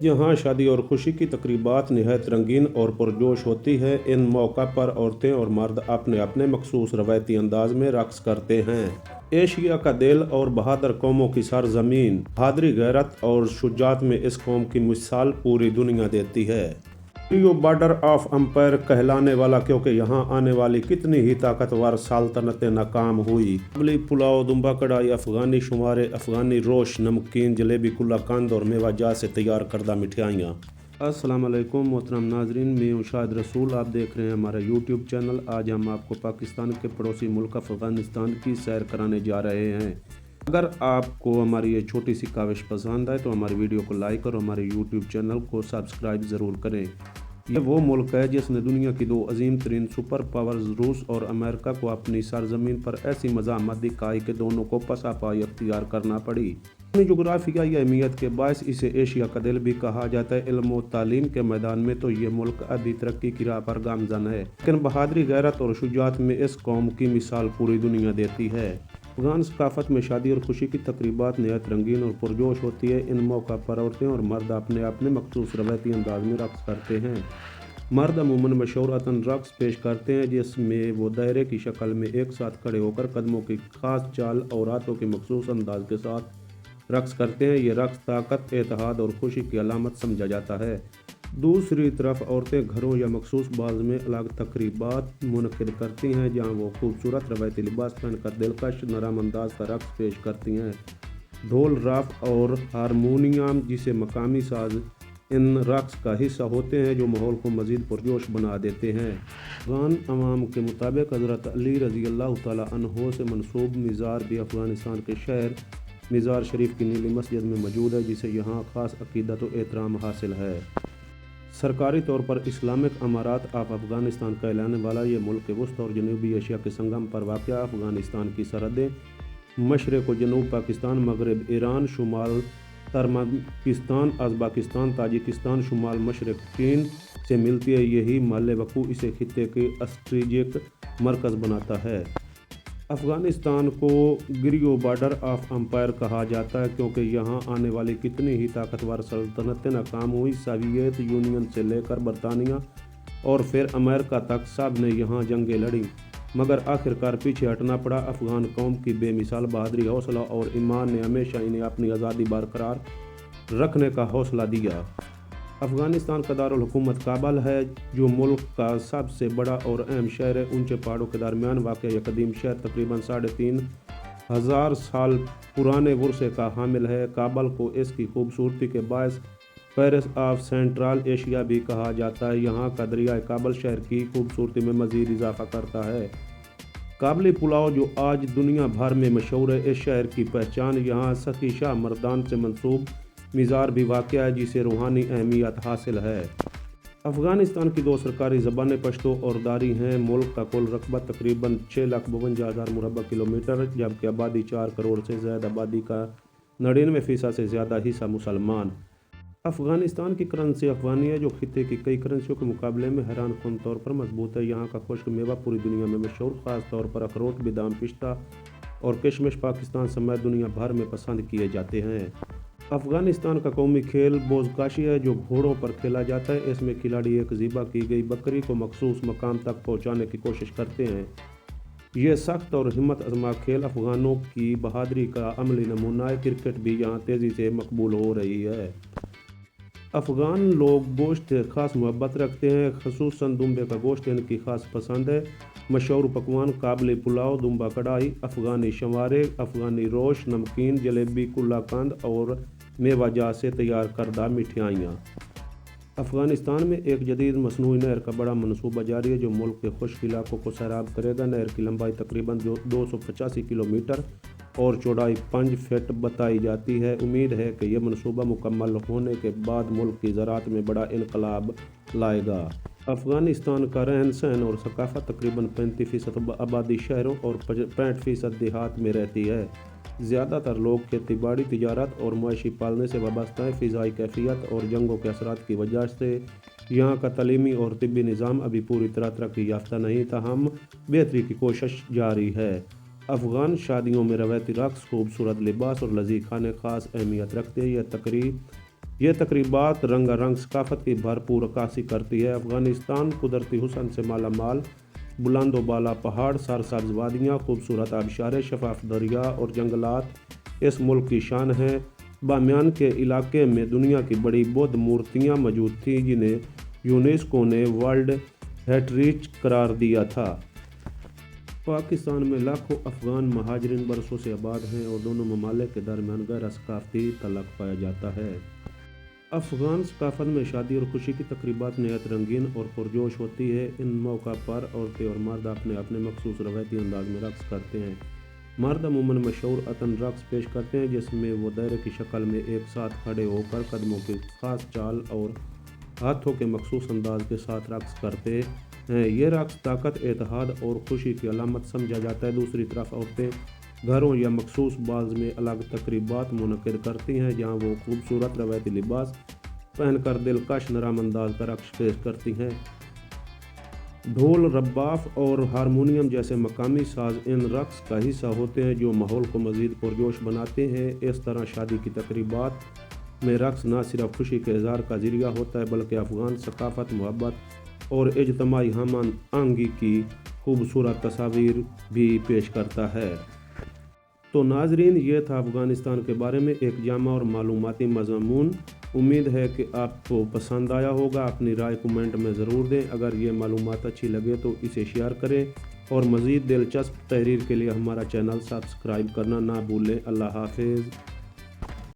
यहाँ शादी और खुशी की तकरीबात निहायत रंगीन और पुरजोश होती है। इन मौका पर औरतें और मर्द अपने अपने मखसूस रवायती अंदाज में रक्स करते हैं। एशिया का दिल और बहादुर कौमों की सरजमीन, बहादुरी, गैरत और शुजात में इस कौम की मिसाल पूरी दुनिया देती है। यो बॉर्डर ऑफ एम्पायर कहलाने वाला, क्योंकि यहाँ आने वाली कितनी ही ताकतवर सल्तनतें नाकाम हुई। काबली पुलाव, दुम्बा कढ़ाई, अफगानी शुमारे, अफगानी रोश, नमकीन, जलेबी, कुल्लाकंद और मेवा जात से तैयार करदा मिठाइयाँ। अस्सलाम वालेकुम मोहतरम नाजरीन, मैं हूँ शाहिद रसूल। आप देख रहे हैं हमारा यूट्यूब चैनल। आज हम आपको पाकिस्तान के पड़ोसी मुल्क अफगानिस्तान की सैर कराने जा रहे हैं। अगर आपको हमारी ये छोटी सी काविश पसंद आए तो हमारी वीडियो को लाइक और हमारे यूट्यूब चैनल को सब्सक्राइब ज़रूर करें। ये वो मुल्क है जिसने दुनिया की दो अजीम तरीन सुपर पावर्स रूस और अमेरिका को अपनी सरजमीन पर ऐसी मज़ामत दिखाई कि दोनों को पसापाई अख्तियार करना पड़ी। अपनी जोग्राफियाई अहमियत के बायस इसे एशिया का दिल भी कहा जाता है। इल्म और तालीम के मैदान में तो ये मुल्क अभी तरक्की की राह पर गामजन है, लेकिन बहादुरी, गैरत और शुजात में इस कौम की मिसाल पूरी दुनिया देती है। अफगान सकाफत में शादी और खुशी की तकरीबात निहायत रंगीन और पुरजोश होती है। इन मौका पर औरतें और मर्द अपने अपने मखसूस रवायती अंदाज में रक्स करते हैं। मर्द अमूमन मशहूरतन रक्स पेश करते हैं जिसमें वो दायरे की शक्ल में एक साथ खड़े होकर कदमों की खास चाल और हाथों के मखसूस अंदाज के साथ रक्स करते हैं। ये रक्स ताकत, एतहाद और खुशी की अलामत समझा जाता है। दूसरी तरफ औरतें घरों या मखसूस बाज में अलग तकरीबात मुनक़िद करती हैं जहाँ वो खूबसूरत रवायती लिबास पहनकर दिलकश नरम अंदाज का रक्स पेश करती हैं। ढोल, रफ और हारमोनियम जिसे मकामी साज इन रक्स का हिस्सा होते हैं जो माहौल को मज़ीद पुरजोश बना देते हैं। अफ़गान अवाम के मुताबिक हज़रत अली रज़ी अल्लाह तआला अन्हो से मनसूब मज़ार भी अफ़गानिस्तान के शहर मज़ार शरीफ की नीली मस्जिद में मौजूद है, जिसे यहाँ ख़ास अक़ीदत व एहतराम हासिल है। सरकारी तौर पर इस्लामिक अमारात ऑफ अफ़गानिस्तान कहलाने वाला ये मुल्क वसत और जनूबी एशिया के संगम पर वाक़। अफ़गानिस्तान की सरहदें मशरक़ व जनूब पाकिस्तान, मगरब ईरान, शुमाल तुर्कमेनिस्तान, उज़्बेकिस्तान, ताजिकिस्तान, शुमाल मशरक़ चीन से मिलती है। यही महल वक़ू इसे खित्ते के स्ट्रेटेजिक मरकज़ बनाता है। अफ़गानिस्तान को गिरियो बॉर्डर ऑफ एम्पायर कहा जाता है क्योंकि यहाँ आने वाली कितनी ही ताकतवर सल्तनतें नाकाम हुई। सोवियत यूनियन से लेकर बरतानिया और फिर अमेरिका तक सब ने यहाँ जंगें लड़ी, मगर आखिरकार पीछे हटना पड़ा। अफ़गान कौम की बेमिसाल बहादुरी, हौसला और ईमान ने हमेशा इन्हें अपनी आज़ादी बरकरार रखने का हौसला दिया। अफ़गानिस्तान का दारुल हुकूमत काबल है, जो मुल्क का सबसे बड़ा और अहम शहर है। ऊंचे पहाड़ों के दरमियान वाक़ यह कदीम शहर तकरीबन 3,500 साल पुराने वर्से का हामिल है। काबल को इसकी खूबसूरती के बायस पेरिस ऑफ सेंट्रल एशिया भी कहा जाता है। यहाँ का दरियाए काबल शहर की खूबसूरती में मज़ीद इजाफा करता है। काबली पुलाव जो आज दुनिया भर में मशहूर है, इस शहर की पहचान यहाँ सखी शाह मर्दान से मंसूब मज़ार भी वाक़ है, जिसे रूहानी अहमियत हासिल है। अफ़गानिस्तान की दो सरकारी ज़बानें पश्तो और दारी हैं। मुल्क का कुल रकबा तकरीबन 6,52,000 मुरबा किलोमीटर, जबकि आबादी 4 करोड़ से ज़्यादा। आबादी का 99% से ज़्यादा हिस्सा मुसलमान। अफ़गानिस्तान की करेंसी अफ़गानी है, जो खित्ते की कई करेंसियों के मुकाबले में हैरान कुन तौर पर मजबूत है। यहाँ का खुश्क मेवा पूरी दुनिया में मशहूर, ख़ास तौर पर अखरोट, बादाम, पिस्ता और किशमिश पाकिस्तान समेत दुनिया भर में पसंद किए जाते हैं। अफ़गानिस्तान का कौमी खेल बोज़काशी है, जो घोड़ों पर खेला जाता है। इसमें खिलाड़ी एक ज़िबा की गई बकरी को मखसूस मकाम तक पहुँचाने की कोशिश करते हैं। यह सख्त और हिम्मत आज़मा खेल अफ़गानों की बहादुरी का अमली नमूना है। क्रिकेट भी यहाँ तेज़ी से मकबूल हो रही है। अफ़गान लोग गोश्त से ख़ास मोहब्बत रखते हैं, ख़ुसूसन दुम्बे का गोश्त इनकी ख़ास पसंद है। मशहूर पकवान काबली पुलाव, दुम्बा कढ़ाई, अफ़गानी शवारे, अफ़गानी रोश, नमकीन, जलेबी, कुल्लाकंद और मेवा जात से तैयार करदा मिठाइयाँ। अफ़गानिस्तान में एक जदीद मसनूई नहर का बड़ा मनसूबा जारी है, जो मुल्क के खुश्क इलाकों को सैराब करेगा। नहर की लंबाई तकरीबन 285 किलोमीटर और चौड़ाई 5 फीट बताई जाती है। उम्मीद है कि यह मनसूबा मुकम्मल होने के बाद मुल्क की ज़राअत में बड़ा इनकलाब लाएगा। अफ़गानिस्तान का रहन सहन और सकाफ़त तकरीबन 35% आबादी शहरों और 65% देहात में रहती है। ज़्यादातर लोग खेती बाड़ी, तिजारत और मवेशी पालने से वाबस्ता हैं। फ़िज़ाई कैफियत और जंगों के असरात की वजह से यहाँ का तलीमी और तिब्बी निज़ाम अभी पूरी तरह तरक्की याफ्ता नहीं, ताहम बेहतरी की कोशिश जारी है। अफ़गान शादियों में रवायती रक़्स, खूबसूरत लिबास और लज़ीज़ खाने ख़ास अहमियत रखते हैं। यह तकरीब ये तकरीबात रंगारंग सकाफत की भरपूर अक्कासी करती है। अफ़गानिस्तान कुदरती हुस्न से माला माल, बुलंद व बाला पहाड़, सरसब्ज़ वादियाँ, खूबसूरत आबशारें, शफाफ दरिया और जंगलात इस मुल्क की शान है। बामियान के इलाके में दुनिया की बड़ी बौद्ध मूर्तियाँ मौजूद थीं जिन्हें यूनेस्को ने वर्ल्ड हेरिटेज करार दिया था। पाकिस्तान में लाखों अफ़गान महाजरीन बरसों से आबाद हैं और दोनों ममालिक के दरमियान गहरा सकाफती तल्लुक़ पाया जाता है। अफ़गान सकाफत में शादी और खुशी की तकरीबात नहायत रंगीन और पुरजोश होती है। इन मौका पर औरतें और मर्द अपने अपने मखसूस रवायती अंदाज में रक़्स करते हैं। मर्द अमूमन मशहूर अतन रक़्स पेश करते हैं जिसमें वो दायरे की शक्ल में एक साथ खड़े होकर कदमों की ख़ास चाल और हाथों के मखसूस अंदाज के साथ रक़्स करते हैं। ये रक़्स ताकत, एतहाद और खुशी की अलामत समझा जाता है। दूसरी तरफ औरतें घरों या मखसूस बाज़ में अलग तकरीबात मुनक़िद करती हैं जहाँ वो खूबसूरत रवायती लिबास पहनकर दिलकश नरम अंदाज का रक़्स पेश करती हैं। ढोल, रबाफ और हारमोनियम जैसे मकामी साज इन रक़्स का हिस्सा होते हैं जो माहौल को मज़ीद पुरजोश बनाते हैं। इस तरह शादी की तकरीबात में रक़्स न सिर्फ खुशी के इज़हार का ज़रिया होता है बल्कि अफ़गान सकाफ़त, मोहब्बत और इज्तिमाई हम आहंगी की खूबसूरत तस्वीर भी पेश करता है। तो नाज़रीन, ये था अफ़गानिस्तान के बारे में एक जामा और मालूमाती मज़मून। उम्मीद है कि आपको पसंद आया होगा। अपनी राय कमेंट में ज़रूर दें। अगर ये मालूमात अच्छी लगे तो इसे शेयर करें और मज़ीद दिलचस्प तहरीर के लिए हमारा चैनल सब्सक्राइब करना ना भूलें। अल्लाह हाफ़िज़।